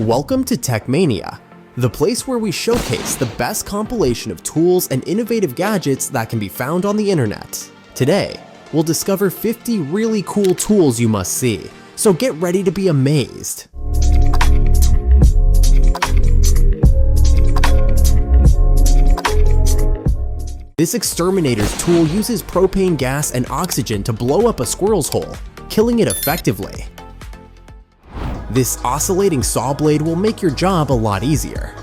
Welcome to Tech Mania, the place where we showcase the best compilation of tools and innovative gadgets that can be found on the internet. Today, we'll discover 50 really cool tools you must see, so get ready to be amazed. This exterminator's tool uses propane gas and oxygen to blow up a squirrel's hole, killing it effectively. This oscillating saw blade will make your job a lot easier.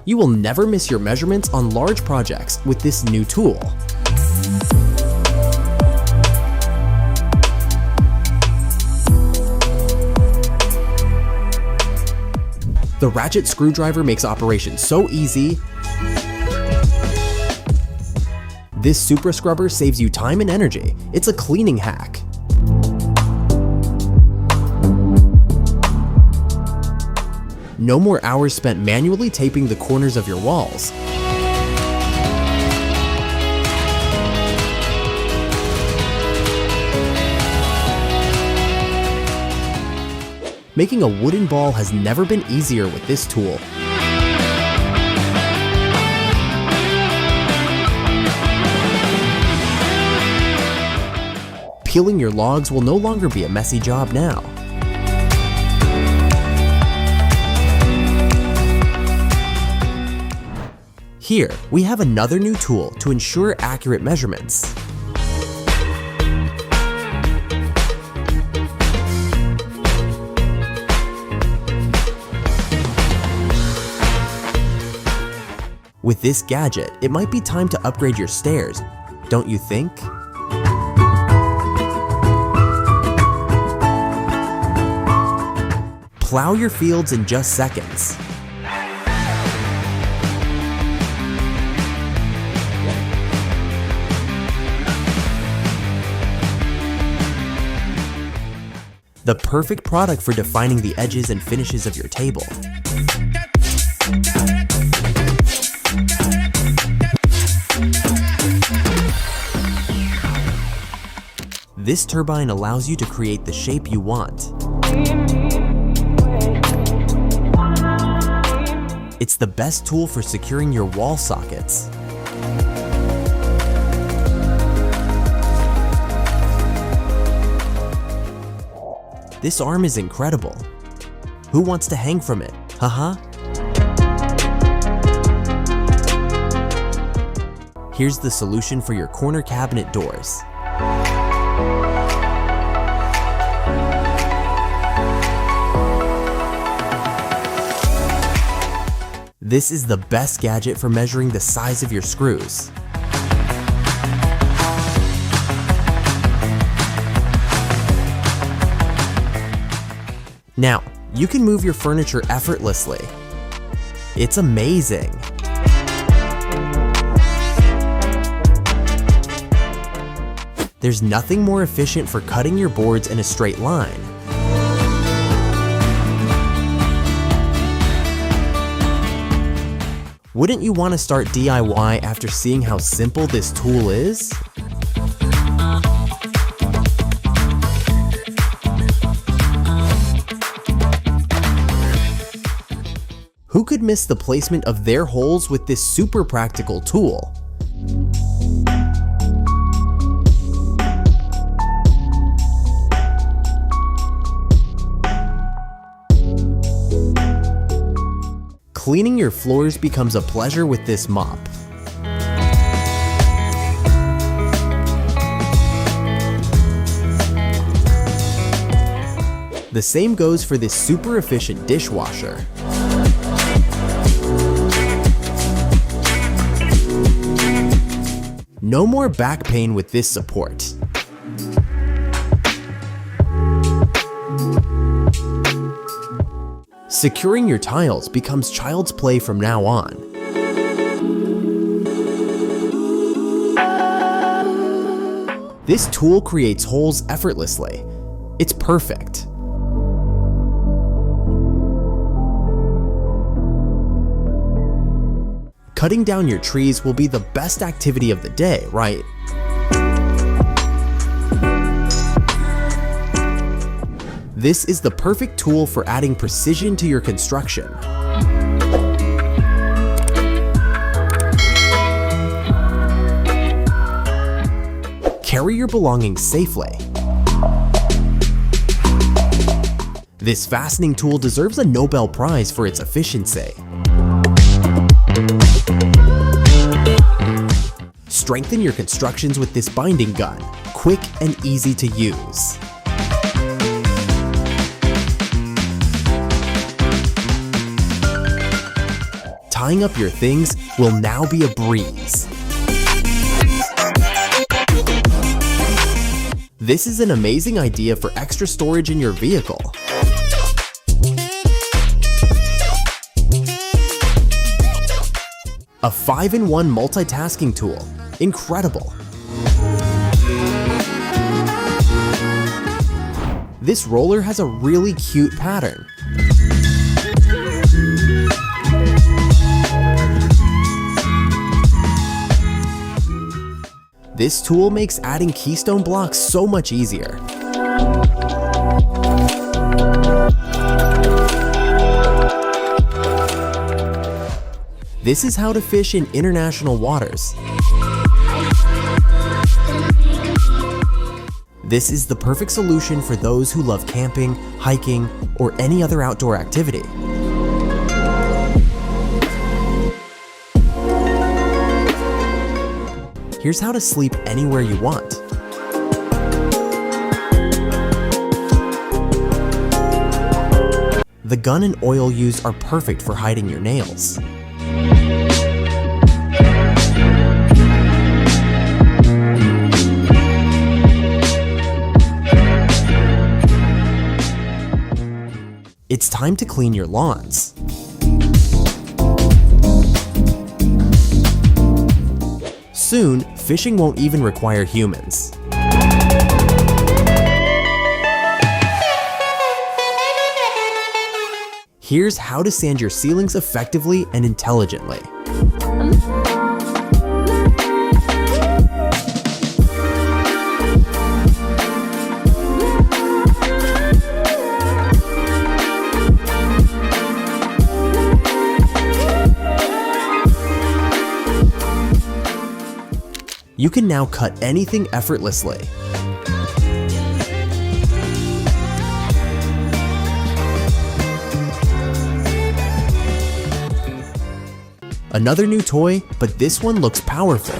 You will never miss your measurements on large projects with this new tool. The ratchet screwdriver makes operation so easy. This super scrubber saves you time and energy. It's a cleaning hack. No more hours spent manually taping the corners of your walls. Making a wooden ball has never been easier with this tool. Peeling your logs will no longer be a messy job now. Here, we have another new tool to ensure accurate measurements. With this gadget, it might be time to upgrade your stairs, don't you think? Plow your fields in just seconds. The perfect product for defining the edges and finishes of your table. This turbine allows you to create the shape you want. It's the best tool for securing your wall sockets. This arm is incredible. Who wants to hang from it? Haha. Here's the solution for your corner cabinet doors. This is the best gadget for measuring the size of your screws. Now, you can move your furniture effortlessly. It's amazing. There's nothing more efficient for cutting your boards in a straight line. Wouldn't you want to start DIY after seeing how simple this tool is? Who could miss the placement of their holes with this super practical tool? Cleaning your floors becomes a pleasure with this mop. The same goes for this super efficient dishwasher. No more back pain with this support. Securing your tiles becomes child's play from now on. This tool creates holes effortlessly. It's perfect. Cutting down your trees will be the best activity of the day, right? This is the perfect tool for adding precision to your construction. Carry your belongings safely. This fastening tool deserves a Nobel Prize for its efficiency. Strengthen your constructions with this binding gun, quick and easy to use. Tying up your things will now be a breeze. This is an amazing idea for extra storage in your vehicle. A 5-in-1 multitasking tool. Incredible. This roller has a really cute pattern. This tool makes adding keystone blocks so much easier. This is how to fish in international waters. This is the perfect solution for those who love camping, hiking, or any other outdoor activity. Here's how to sleep anywhere you want. The gun and oil used are perfect for hiding your nails. It's time to clean your lawns. Soon, fishing won't even require humans. Here's how to sand your ceilings effectively and intelligently. You can now cut anything effortlessly. Another new toy, but this one looks powerful.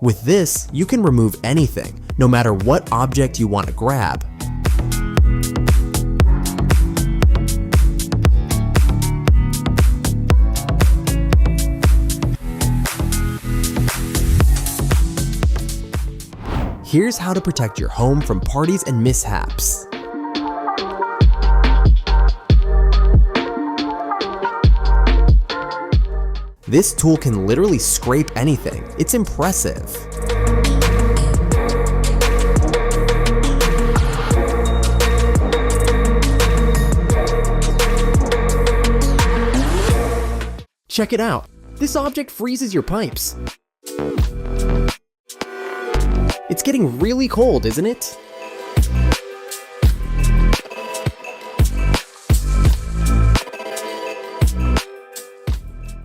With this, you can remove anything, no matter what object you want to grab. Here's how to protect your home from parties and mishaps. This tool can literally scrape anything. It's impressive. Check it out. This object freezes your pipes. It's getting really cold, isn't it?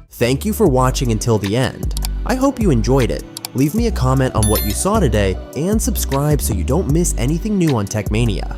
Thank you for watching until the end. I hope you enjoyed it. Leave me a comment on what you saw today and subscribe so you don't miss anything new on Tech Mania.